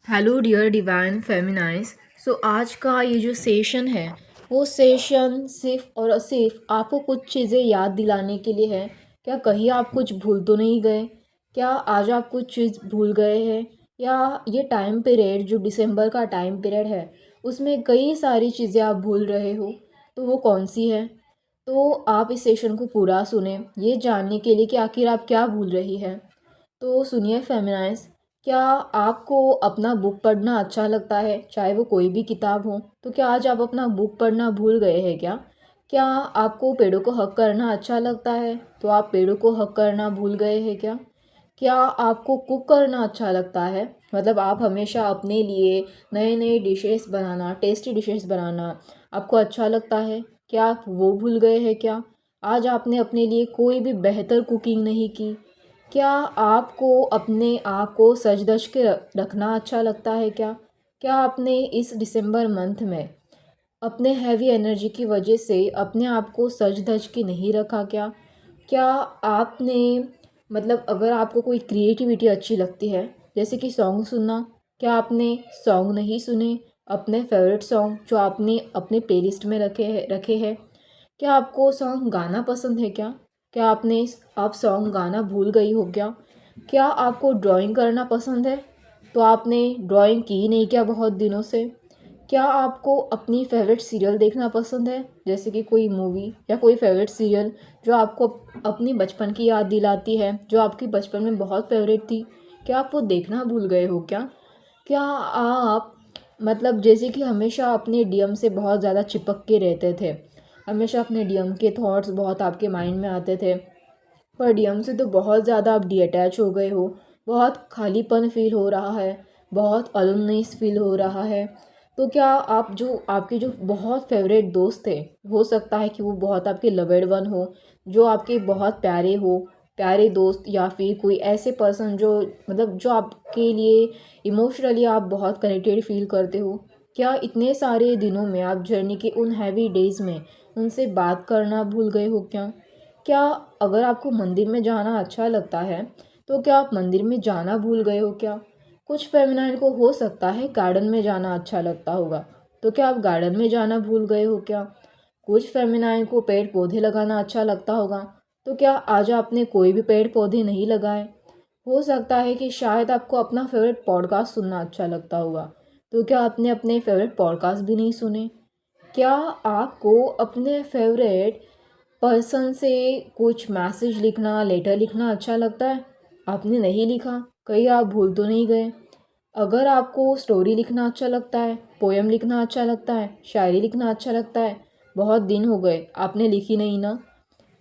Hello dear divine feminize. So आज का ये जो सेशन है वो सेशन सिर्फ और सिर्फ आपको कुछ चीज़ें याद दिलाने के लिए है। क्या कहीं आप कुछ भूल तो नहीं गए? क्या आज आप कुछ चीज़ भूल गए हैं? या ये टाइम पीरियड जो दिसंबर का टाइम पीरियड है उसमें कई सारी चीज़ें आप भूल रहे हो, तो वो कौन सी है? तो आप इस सेशन को पूरा सुने ये जानने के लिए कि आखिर आप क्या भूल रही है। तो सुनिए फेमिनाइज, क्या आपको अपना बुक पढ़ना अच्छा लगता है, चाहे वो कोई भी किताब हो? तो क्या आज आप अपना बुक पढ़ना भूल गए हैं क्या? क्या आपको पेड़ों को हक करना अच्छा लगता है, तो आप पेड़ों को हक करना भूल गए हैं क्या? क्या आपको कुक करना अच्छा लगता है, मतलब आप हमेशा अपने लिए नए नए डिशेस बनाना, टेस्टी डिशेस बनाना आपको अच्छा लगता है? क्या आप वो भूल गए हैं क्या? आज आपने अपने लिए कोई भी बेहतर कुकिंग नहीं की? क्या आपको अपने आप को सज धज के रखना अच्छा लगता है क्या? क्या आपने इस दिसंबर मंथ में अपने हैवी एनर्जी की वजह से अपने आप को सज धज के नहीं रखा क्या? क्या आपने, मतलब अगर आपको कोई क्रिएटिविटी अच्छी लगती है जैसे कि सॉन्ग सुनना, क्या आपने सॉन्ग नहीं सुने? अपने फेवरेट सॉन्ग जो आपने अपने प्लेलिस्ट में रखे हैं, क्या आपको सॉन्ग गाना पसंद है क्या? क्या आप सॉन्ग गाना भूल गई हो क्या? क्या आपको ड्राइंग करना पसंद है, तो आपने ड्राइंग की नहीं क्या बहुत दिनों से? क्या आपको अपनी फेवरेट सीरियल देखना पसंद है, जैसे कि कोई मूवी या कोई फेवरेट सीरियल जो आपको अपनी बचपन की याद दिलाती है, जो आपकी बचपन में बहुत फेवरेट थी? क्या आप वो देखना भूल गए हो क्या? क्या आप, मतलब जैसे कि हमेशा अपने डीएम से बहुत ज़्यादा चिपक के रहते थे, हमेशा अपने डीएम के थॉट्स बहुत आपके माइंड में आते थे, पर डीएम से तो बहुत ज़्यादा आप डीअटैच हो गए हो, बहुत खालीपन फील हो रहा है, बहुत अलोननेस फील हो रहा है? तो क्या आप, जो आपके जो बहुत फेवरेट दोस्त थे, हो सकता है कि वो बहुत आपके लवेड वन हो, जो आपके बहुत प्यारे हो, प्यारे दोस्त, या फिर कोई ऐसे पर्सन जो, मतलब जो आपके लिए इमोशनली आप बहुत कनेक्टेड फील करते हो, क्या इतने सारे दिनों में आप जर्नी के उन हैवी डेज़ में उनसे बात करना भूल गए हो क्या? क्या अगर आपको मंदिर में जाना अच्छा लगता है, तो क्या आप मंदिर में जाना भूल गए हो क्या? कुछ फेमिनाइन को हो सकता है गार्डन में जाना अच्छा लगता होगा, तो क्या आप गार्डन में जाना भूल गए हो क्या? कुछ फेमिनाइन को पेड़ पौधे लगाना अच्छा लगता होगा, तो क्या आज आपने कोई भी पेड़ पौधे नहीं लगाए? हो सकता है कि शायद आपको अपना फेवरेट पॉडकास्ट सुनना अच्छा लगता होगा, तो क्या आपने अपने फेवरेट पॉडकास्ट भी नहीं सुने? क्या आपको अपने फेवरेट पर्सन से कुछ मैसेज लिखना, लेटर लिखना अच्छा लगता है? आपने नहीं लिखा, कहीं आप भूल तो नहीं गए? अगर आपको स्टोरी लिखना अच्छा लगता है, पोएम लिखना अच्छा लगता है, शायरी लिखना अच्छा लगता है, बहुत दिन हो गए आपने लिखी नहीं ना?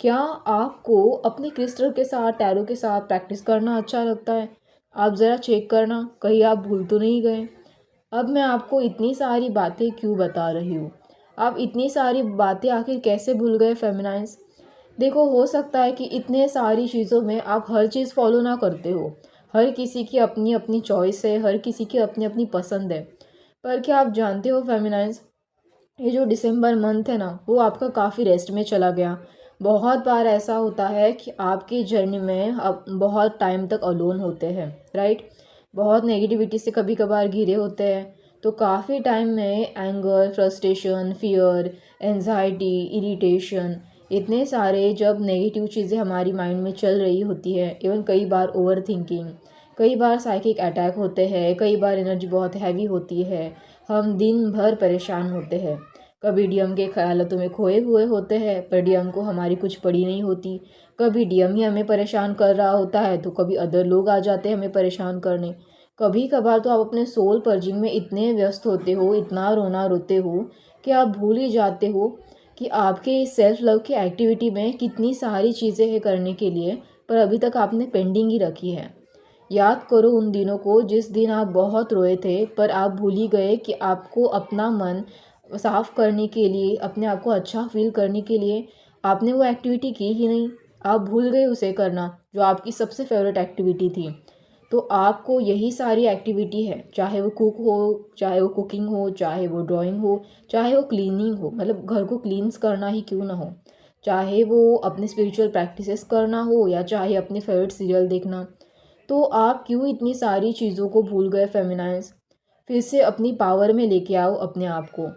क्या आपको अपने क्रिस्टल के साथ, टैरो के साथ प्रैक्टिस करना अच्छा लगता है? आप ज़रा चेक करना, कहीं आप भूल तो नहीं गए? अब मैं आपको इतनी सारी बातें क्यों बता रही हूँ? आप इतनी सारी बातें आखिर कैसे भूल गए फेमिनाइज? देखो, हो सकता है कि इतने सारी चीज़ों में आप हर चीज़ फॉलो ना करते हो, हर किसी की अपनी अपनी चॉइस है, हर किसी की अपनी अपनी पसंद है। पर क्या आप जानते हो फेमिनाइज, ये जो दिसंबर मंथ है ना, वो आपका काफ़ी रेस्ट में चला गया। बहुत बार ऐसा होता है कि आपकी जर्नी में आप बहुत टाइम तक अलोन होते हैं, राइट? बहुत नेगेटिविटी से कभी कभार घिरे होते हैं, तो काफ़ी टाइम में anger, frustration, fear, anxiety, irritation, इतने सारे जब नेगेटिव चीज़ें हमारी माइंड में चल रही होती है, इवन कई बार ओवर थिंकिंग, कई बार साइकिक अटैक होते हैं, कई बार एनर्जी बहुत हैवी होती है, हम दिन भर परेशान होते हैं। कभी डीएम के ख्यालों में खोए हुए होते हैं, पर डीएम को हमारी कुछ पड़ी नहीं होती। कभी डीएम ही हमें परेशान कर रहा होता है, तो कभी अदर लोग आ जाते हैं हमें परेशान करने। कभी कभार तो आप अपने सोल पर्जिंग में इतने व्यस्त होते हो, इतना रोना रोते हो, कि आप भूल ही जाते हो कि आपके सेल्फ लव की एक्टिविटी में कितनी सारी चीज़ें हैं करने के लिए, पर अभी तक आपने पेंडिंग ही रखी है। याद करो उन दिनों को जिस दिन आप बहुत रोए थे, पर आप भूल ही गए कि आपको अपना मन साफ करने के लिए, अपने आप को अच्छा फील करने के लिए आपने वो एक्टिविटी की ही नहीं। आप भूल गए उसे करना, जो आपकी सबसे फेवरेट एक्टिविटी थी। तो आपको यही सारी एक्टिविटी है, चाहे वो कुक हो, चाहे वो कुकिंग हो, चाहे वो ड्राइंग हो, चाहे वो क्लीनिंग हो, मतलब घर को क्लीन्स करना ही क्यों ना हो, चाहे वो अपने स्पिरिचुअल प्रैक्टिसेस करना हो, या चाहे अपने फेवरेट सीरियल देखना। तो आप क्यों इतनी सारी चीज़ों को भूल गए फेमिनाइज? फिर से अपनी पावर में लेके आओ अपने आप को।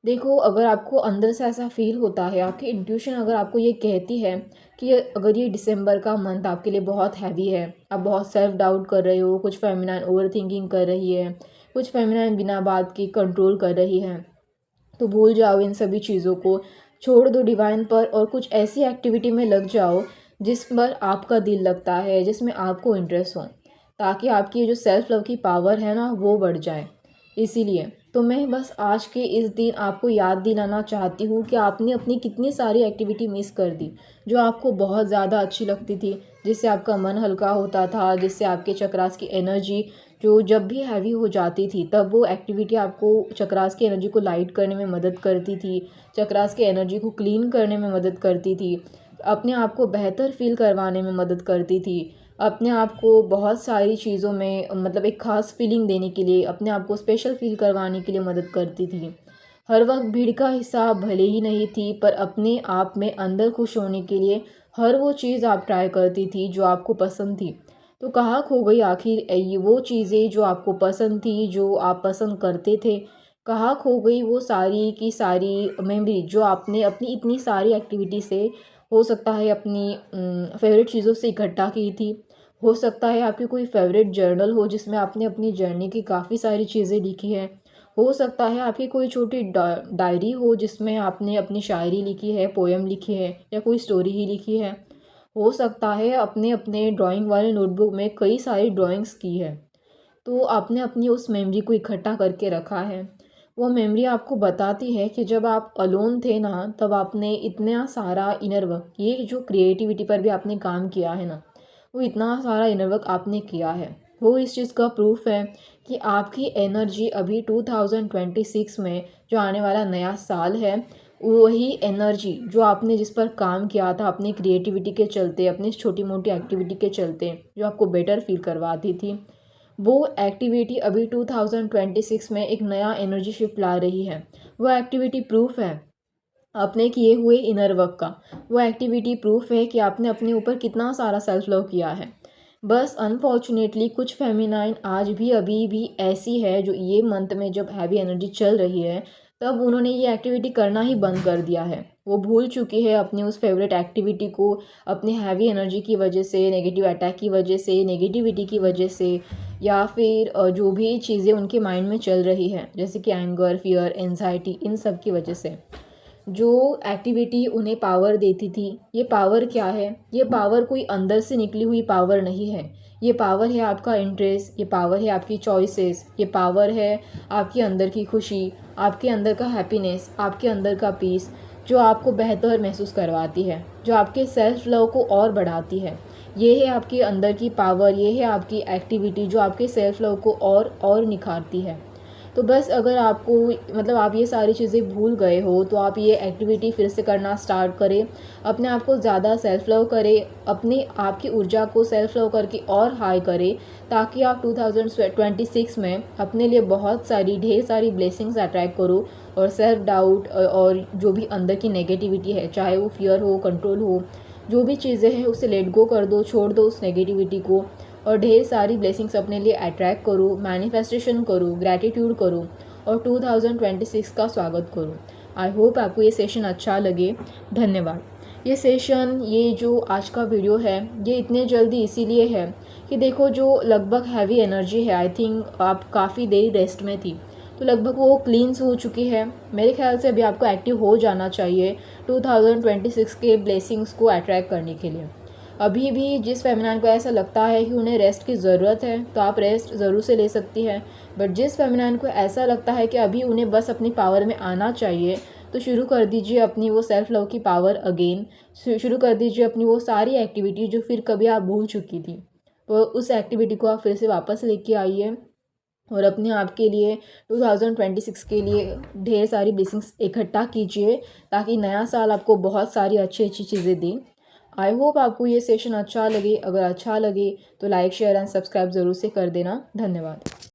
देखो, अगर आपको अंदर से ऐसा फील होता है, आपकी इंट्यूशन अगर आपको ये कहती है कि अगर ये दिसंबर का मंथ आपके लिए बहुत हैवी है, आप बहुत सेल्फ डाउट कर रहे हो, कुछ फेमिनाइन ओवर थिंकिंग कर रही है, कुछ फेमिनाइन बिना बात की कंट्रोल कर रही है, तो भूल जाओ इन सभी चीज़ों को, छोड़ दो डिवाइन पर और कुछ ऐसी एक्टिविटी में लग जाओ जिस पर आपका दिल लगता है, जिसमें आपको इंटरेस्ट हो, ताकि आपकी जो सेल्फ लव की पावर है ना वो बढ़ जाए। इसीलिए तो मैं बस आज के इस दिन आपको याद दिलाना चाहती हूँ कि आपने अपनी कितनी सारी एक्टिविटी मिस कर दी जो आपको बहुत ज़्यादा अच्छी लगती थी, जिससे आपका मन हल्का होता था, जिससे आपके चक्रास की एनर्जी जो जब भी हैवी हो जाती थी तब वो एक्टिविटी आपको चक्रास की एनर्जी को लाइट करने में मदद करती थी, चक्रास की एनर्जी को क्लीन करने में मदद करती थी, अपने आप को बेहतर फील करवाने में मदद करती थी, अपने आप को बहुत सारी चीज़ों में मतलब एक ख़ास फीलिंग देने के लिए, अपने आप को स्पेशल फील करवाने के लिए मदद करती थी। हर वक्त भीड़ का हिस्सा भले ही नहीं थी, पर अपने आप में अंदर खुश होने के लिए हर वो चीज़ आप ट्राई करती थी जो आपको पसंद थी। तो कहाँ खो गई आखिर ये वो चीज़ें जो आपको पसंद थी, जो आप पसंद करते थे? कहाँ खो गई वो सारी की सारी मेमोरी जो आपने अपनी इतनी सारी एक्टिविटी से, हो सकता है अपनी फेवरेट चीज़ों से इकट्ठा की थी, हो सकता है आपकी कोई फेवरेट जर्नल हो जिसमें आपने अपनी जर्नी की काफ़ी सारी चीज़ें लिखी हैं, हो सकता है आपकी कोई छोटी डायरी हो जिसमें आपने अपनी शायरी लिखी है, पोएम लिखी है या कोई स्टोरी ही लिखी है, हो सकता है अपने अपने ड्राइंग वाले नोटबुक में कई सारी ड्राइंग्स की है। तो आपने अपनी उस मेमोरी को इकट्ठा करके रखा है। वो मेमोरी आपको बताती है कि जब आप अलोन थे ना, तब आपने इतना सारा इनर वर्क, ये जो क्रिएटिविटी पर भी आपने काम किया है ना, वो इतना सारा इनर वर्क आपने किया है। वो इस चीज़ का प्रूफ है कि आपकी एनर्जी अभी 2026 में जो आने वाला नया साल है, वही एनर्जी जो आपने जिस पर काम किया था अपनी क्रिएटिविटी के चलते, अपनी छोटी मोटी एक्टिविटी के चलते, जो आपको बेटर फील करवाती थी, वो एक्टिविटी अभी 2026 में एक नया एनर्जी शिफ्ट ला रही है। वो एक्टिविटी प्रूफ है आपने किए हुए इनर वर्क का। वो एक्टिविटी प्रूफ है कि आपने अपने ऊपर कितना सारा सेल्फ लव किया है। बस अनफॉर्चुनेटली कुछ फेमिनाइन आज भी अभी भी ऐसी है जो ये मंथ में जब हैवी एनर्जी चल रही है तब उन्होंने ये एक्टिविटी करना ही बंद कर दिया है। वो भूल चुकी है अपनी उस फेवरेट एक्टिविटी को, अपनी हैवी एनर्जी की वजह से, नेगेटिव अटैक की वजह से, नेगेटिविटी की वजह से, या फिर जो भी चीज़ें उनके माइंड में चल रही हैं जैसे कि एंगर, फियर, एंजाइटी, इन सब की वजह से जो एक्टिविटी उन्हें पावर देती थी। ये पावर क्या है? ये पावर कोई अंदर से निकली हुई पावर नहीं है। ये पावर है आपका इंटरेस्ट, ये पावर है आपकी चॉइसेस, ये पावर है आपके अंदर की खुशी, आपके अंदर का हैप्पीनेस, आपके अंदर का पीस, जो आपको बेहतर महसूस करवाती है, जो आपके सेल्फ लव को और बढ़ाती है। ये है आपके अंदर की पावर, ये है आपकी एक्टिविटी जो आपके सेल्फ लव को और निखारती है। तो बस अगर आपको मतलब आप ये सारी चीज़ें भूल गए हो तो आप ये एक्टिविटी फिर से करना स्टार्ट करें, अपने आप को ज़्यादा सेल्फ लव करें, अपने आप की ऊर्जा को सेल्फ लव करके और हाई करें, ताकि आप 2026 में अपने लिए बहुत सारी ढेर सारी ब्लेसिंग्स अट्रैक्ट करो और सेल्फ डाउट और जो भी अंदर की नेगेटिविटी है, चाहे वो फियर हो, कंट्रोल हो, जो भी चीज़ें हैं उसे लेट गो कर दो, छोड़ दो उस नेगेटिविटी को और ढेर सारी ब्लेसिंग्स अपने लिए अट्रैक्ट करो, मैनिफेस्टेशन करो, ग्रैटिट्यूड करो और 2026 का स्वागत करो। आई होप आपको ये सेशन अच्छा लगे। धन्यवाद। ये सेशन, ये जो आज का वीडियो है, ये इतने जल्दी इसीलिए है कि देखो जो लगभग हैवी एनर्जी है, आई थिंक आप काफ़ी देर रेस्ट में थी, तो लगभग वो क्लींस हो चुकी है। मेरे ख्याल से अभी आपको एक्टिव हो जाना चाहिए 2026 के ब्लेसिंग्स को अट्रैक्ट करने के लिए। अभी भी जिस फेमिनाइन को ऐसा लगता है कि उन्हें रेस्ट की ज़रूरत है तो आप रेस्ट ज़रूर से ले सकती हैं, बट जिस फेमिनाइन को ऐसा लगता है कि अभी उन्हें बस अपनी पावर में आना चाहिए, तो शुरू कर दीजिए अपनी वो सेल्फ लव की पावर अगेन। शुरू कर दीजिए अपनी वो सारी एक्टिविटी जो फिर कभी आप भूल चुकी थी, तो उस एक्टिविटी को आप फिर से वापस लेके आइए और अपने आप के लिए 2026 के लिए ढेर सारी ब्लेसिंग्स इकट्ठा कीजिए, ताकि नया साल आपको बहुत सारी अच्छी अच्छी चीज़ें दें। आई होप आपको ये सेशन अच्छा लगे। अगर अच्छा लगे तो लाइक, शेयर एंड सब्सक्राइब ज़रूर से कर देना। धन्यवाद।